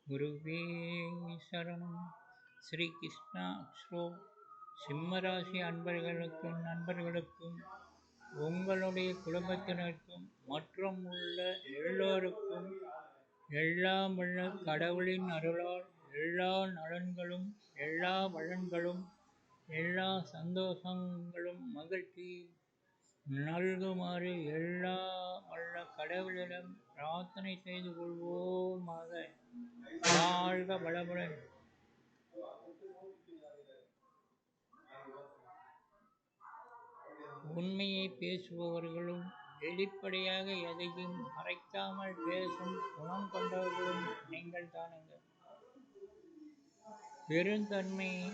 குருவே சரணம். ஸ்ரீ கிருஷ்ணா ஸ்ரோ. சிம்மராசி அன்பர்களுக்கும் நண்பர்களுக்கும் உங்களுடைய குடும்பத்தினருக்கும் மற்றும் உள்ள எல்லோருக்கும் எல்லாம் உள்ள கடவுளின் அருளால் எல்லா நலன்களும் எல்லா வளன்களும் எல்லா சந்தோஷங்களும் மகிழ்ச்சி நல்குமாறு எல்லா வல்ல கடவுளிடம் பிரார்த்தனை செய்து கொள்வோமாக. வாழ்க வளமுடன். உண்மையை பேசுபவர்களும் வெளிப்படையாக எதையும் மறைக்காமல் பேசும் குணம் கொண்டவர்களும் நீங்கள் தானுங்க. பெருந்தன்மையுடைய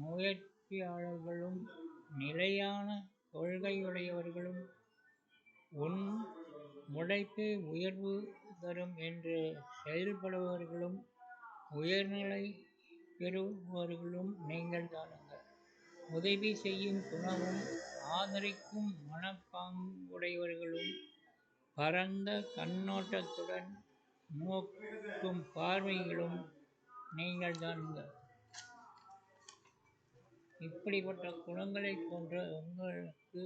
முயற்சியாளர்களும் நிலையான கொள்கையுடையவர்களும் உன் உழைப்பே உயர்வு தரும் என்று செயல்படுபவர்களும் உயர்நிலை பெறுபவர்களும் நீங்கள் தானுங்க. உதவி செய்யும் குணமும் ஆதரிக்கும் மனப்பாங்குடையவர்களும் பரந்த கண்ணோட்டத்துடன் நோக்கும் பார்வைகளும் நீங்கள் தானுங்க. இப்படிப்பட்ட குணங்களை போன்ற உங்களுக்கு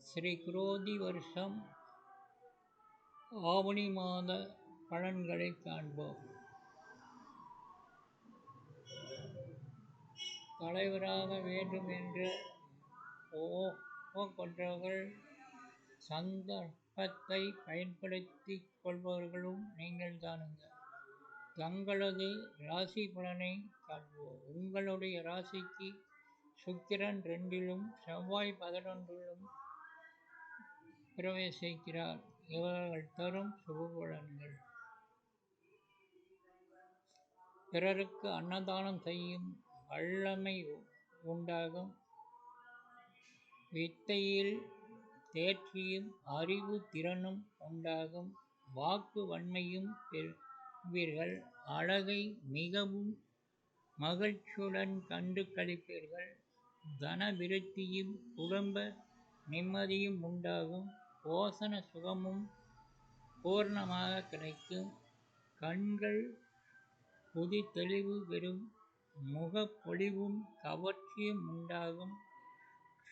ஸ்ரீ குரோதி வருஷம் ஆவணி மாத பலன்களை காண்போம். தலைவராக வேண்டும் என்ற கொண்டவர்கள் சந்தர்ப்பத்தை பயன்படுத்தி கொள்பவர்களும் நீங்கள் தானுங்க. தங்களது ராசி பலனை காண்போம். உங்களுடைய ராசிக்கு சுக்கிரன் 2லும் செவ்வாய் 11லும் பிரவேசிக்கிறார். இவர்கள் தரும் சுபபலன்கள்: பிறருக்கு அன்னதானம் செய்யும் வல்லமை உண்டாகும். வித்தையில் தேர்ச்சியும் அறிவு திறனும் உண்டாகும். வாக்கு வன்மையும் பெறுவீர்கள். அழகை மிகவும் மகிழ்ச்சியுடன் கண்டு களிப்பீர்கள். தன விருத்தியும் குடும்ப நிம்மதியும் உண்டாகும். போஷண சுகமும் பூர்ணமாக கிடைக்கும். கண்கள் புதி தெளிவு பெறும். முகப்பொலிவும் கவர்ச்சியும் உண்டாகும்.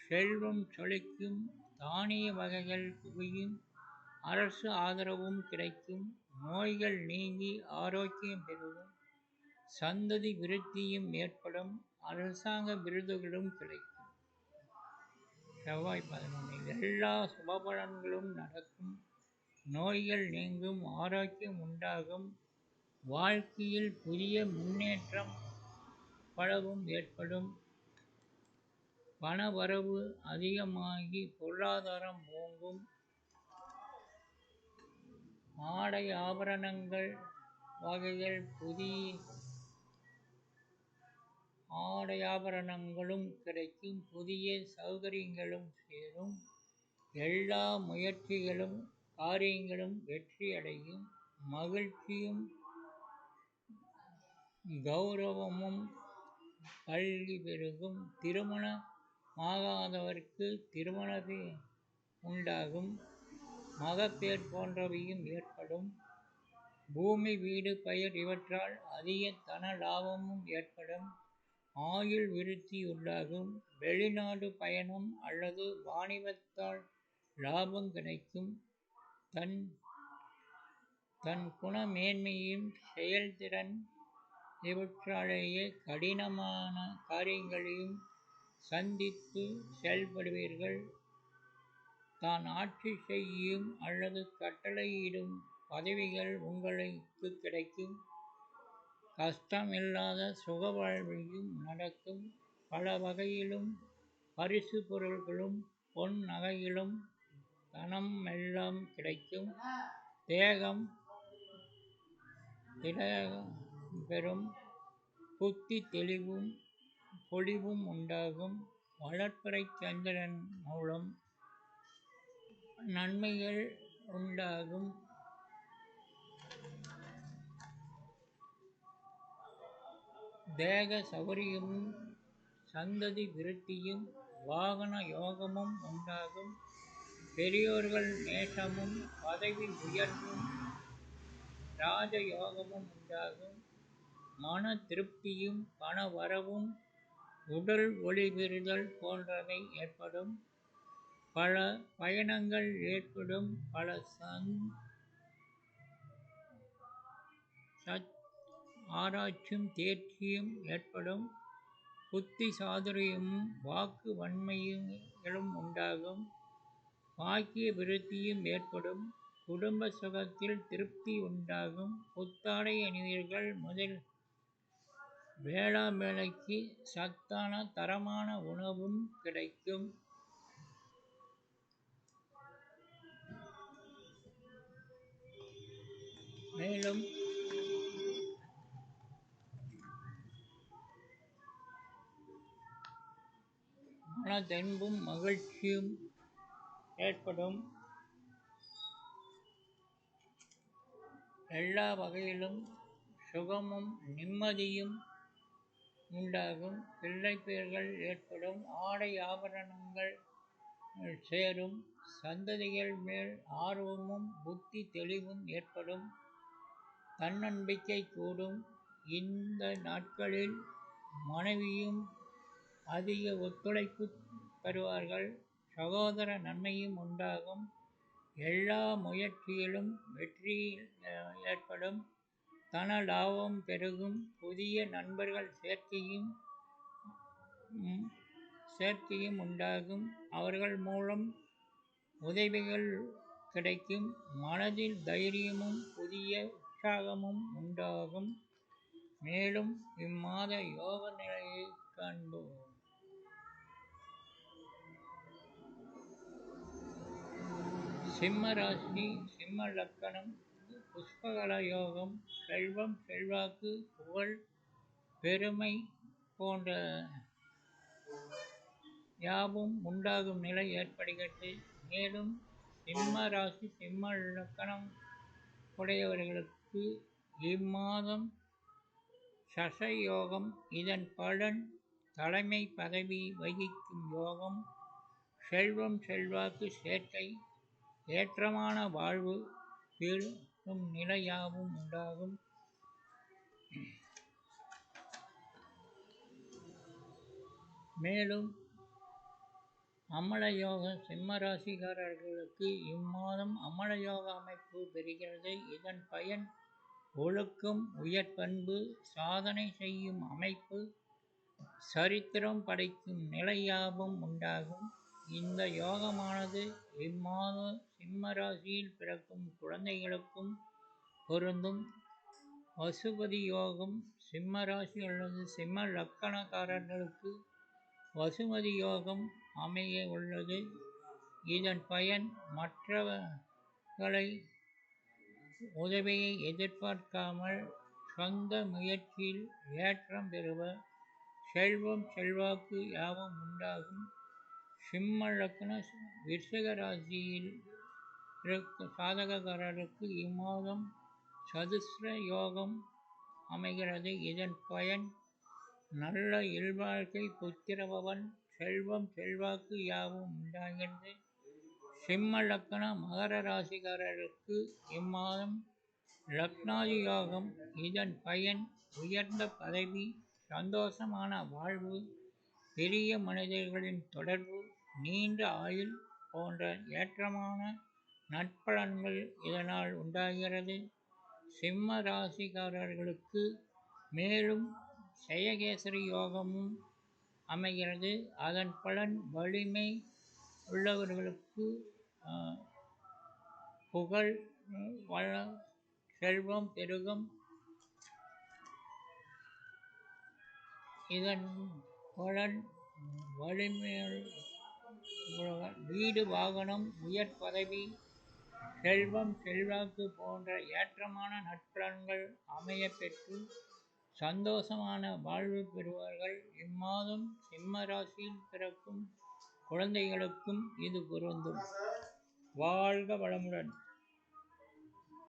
செல்வம் செழிக்கும். தானிய வகைகள் குவியும். அரசு ஆதரவும் கிடைக்கும். நோய்கள் நீங்கி ஆரோக்கியம் பெறும். சந்ததி விருத்தியும் ஏற்படும். அரசாங்க விருதுகளும் கிடைக்கும். செவ்வாய் 11 எல்லா சுபபலன்களும் நடக்கும். நோய்கள் நீங்கும். ஆரோக்கியம் உண்டாகும். வாழ்க்கையில் புதிய முன்னேற்றம் பலவும் ஏற்படும். பணவரவு அதிகமாகி பொருளாதாரம் ஓங்கும். ஆடை ஆபரணங்கள் வகைகள் ஆடையாபரணங்களும் கிடைக்கும். புதிய சௌகரியங்களும் சேரும். எல்லா முயற்சிகளும் காரியங்களும் வெற்றி அடையும். மகிழ்ச்சியும் கௌரவமும் பல்கி பெருகும். திருமணமாகாதவர்க்கு திருமண உண்டாகும். மகப்பேர் போன்றவையும் ஏற்படும். பூமி வீடு பயிர் இவற்றால் அதிக தன லாபமும் ஏற்படும். ஆயுள் விருத்தி உண்டாகும். வெளிநாடு பயணம் அல்லது வாணிபத்தால் லாபம் கிடைக்கும். தன் குண மேன்மையும் செயல்திறன் இவற்றாலேயே கடினமான காரியங்களையும் சந்தித்து செயல்படுவீர்கள். தான் ஆட்சி செய்யும் அல்லது கட்டளையிடும் பதவிகள் உங்களுக்கு கிடைக்கும். கஷ்டமில்லாத சுகவாழ்வையும் நடக்கும். பல வகையிலும் பரிசு பொருள்களும் பொன் நகைகளும் தனம் எல்லாம் கிடைக்கும். தேகம் பெறும். புத்தி தெளிவும் பொலிவும் உண்டாகும். வளர்ப்பிறை சந்திரன் மூலம் நன்மைகள் உண்டாகும். தேக சௌகரியமும் சந்ததி விருத்தியும் வாகன யோகமும் உண்டாகும். பெரியோர்கள் நேசமும் பதவி உயர்வும் ராஜ யோகமும் உண்டாகும். மன திருப்தியும் பண வரவும் உடல் ஒளி பெறுதல் போன்றவை ஏற்படும். பல பயணங்கள் ஏற்படும். பல ஆராய்ச்சியும் தேர்ச்சியும் ஏற்படும். புத்தி சாதுரியமும் வாக்கு வன்மைகளும் உண்டாகும். பாக்கிய விருத்தியும் ஏற்படும். குடும்ப சுகத்தில் திருப்தி உண்டாகும். புத்தாடை அணிவீர்கள். முதல் வேளாண்மைக்கு சத்தான தரமான உணவும் கிடைக்கும். மேலும் மனதென்பும் மகிழ்ச்சியும் ஏற்படும். எல்லா வகையிலும் சுகமும் நிம்மதியும் உண்டாகும். பிள்ளை பெயர்கள் ஏற்படும். ஆடை ஆபரணங்கள் சேரும். சந்ததிகள் மேல் ஆர்வமும் புத்தி தெளிவும் ஏற்படும். தன்னம்பிக்கை கூடும். இந்த நாட்களில் மனைவியும் அதிக ஒத்துழைப்பு தருவார்கள். சகோதர நன்மையும் உண்டாகும். எல்லா முயற்சியிலும் வெற்றி ஏற்படும். தன லாபம் பெருகும். புதிய நண்பர்கள் சேர்க்கையும் உண்டாகும். அவர்கள் மூலம் உதவிகள் கிடைக்கும். மனதில் தைரியமும் புதிய உற்சாகமும் உண்டாகும். மேலும் இம்மாத யோக நிலையை காண்போம். சிம்ம ராசி, சிம்ம லக்கணம். புஷ்பகல யோகம். செல்வம், செல்வாக்கு, புகழ், பெருமை போன்ற யாவும் உண்டாகும் நிலை ஏற்படுகிறது. மேலும் சிம்ம ராசி, சிம்ம லக்கணம் உடையவர்களுக்கு இம்மாதம் சச யோகம். இதன் பலன் தலைமை பதவி வகிக்கும் யோகம். செல்வம், செல்வாக்கு சேர்க்கை, ஏற்றமான வாழ்வு பெறும் நிலையாகவும் உண்டாகும். மேலும் அமலயோக சிம்ம ராசிக்காரர்களுக்கு இம்மாதம் அமலயோக அமைப்பு பெறுகிறது. இதன் பயன் ஒழுக்கம், உயர்பண்பு, சாதனை செய்யும் அமைப்பு, சரித்திரம் படைக்கும் நிலையாகவும் உண்டாகும். இந்த யோகமானது இம்மாத சிம்ம ராசியில் பிறக்கும் குழந்தைகளுக்கும் பொருந்தும். வசுபதி யோகம். சிம்ம ராசி அல்லது சிம்ம லக்கணக்காரர்களுக்கு வசுமதி யோகம் அமைய உள்ளது. இதன் பயன் மற்றவர்களை உதவியை எதிர்பார்க்காமல் சொந்த முயற்சியில் ஏற்றம் பெறுவர். செல்வம், செல்வாக்கு யாவும் உண்டாகும். சிம்ம லக்ன விருச்சிக ராசியில் சாதகக்காரருக்கு இம்மாதம் சதுஸ்ர யோகம் அமைகிறது. இதன் பயன் நல்ல இல்வாழ்க்கை, புத்திரபவன், செல்வம், செல்வாக்கு யாவும் உண்டாகிறது. சிம்ம லக்கண மகர ராசிக்காரருக்கு இம்மாதம் லக்னாதி யோகம். இதன் பயன் உயர்ந்த பதவி, சந்தோஷமான வாழ்வு, பெரிய மனிதர்களின் தொடர்பு, நீண்ட ஆயுள் போன்ற ஏற்றமான நற்பலன்கள் இதனால் உண்டாகிறது. சிம்ம ராசிக்காரர்களுக்கு மேலும் ஜெயகேசரி யோகமும் அமைகிறது. அதன் பலன் வலிமை உள்ளவர்களுக்கு புகழ், செல்வம் பெருகும். இதன் பலன் வலிமையுள்ள வீடு, வாகனம், உயர் பதவி, செல்வம், செல்வாக்கு போன்ற ஏற்றமான நற்பலன்கள் அமைய பெற்று சந்தோஷமான வாழ்வு பெறுவார்கள். இம்மாதம் சிம்ம ராசியில் பிறக்கும் குழந்தைகளுக்கும் இது பொருந்தும். வாழ்க வளமுடன்.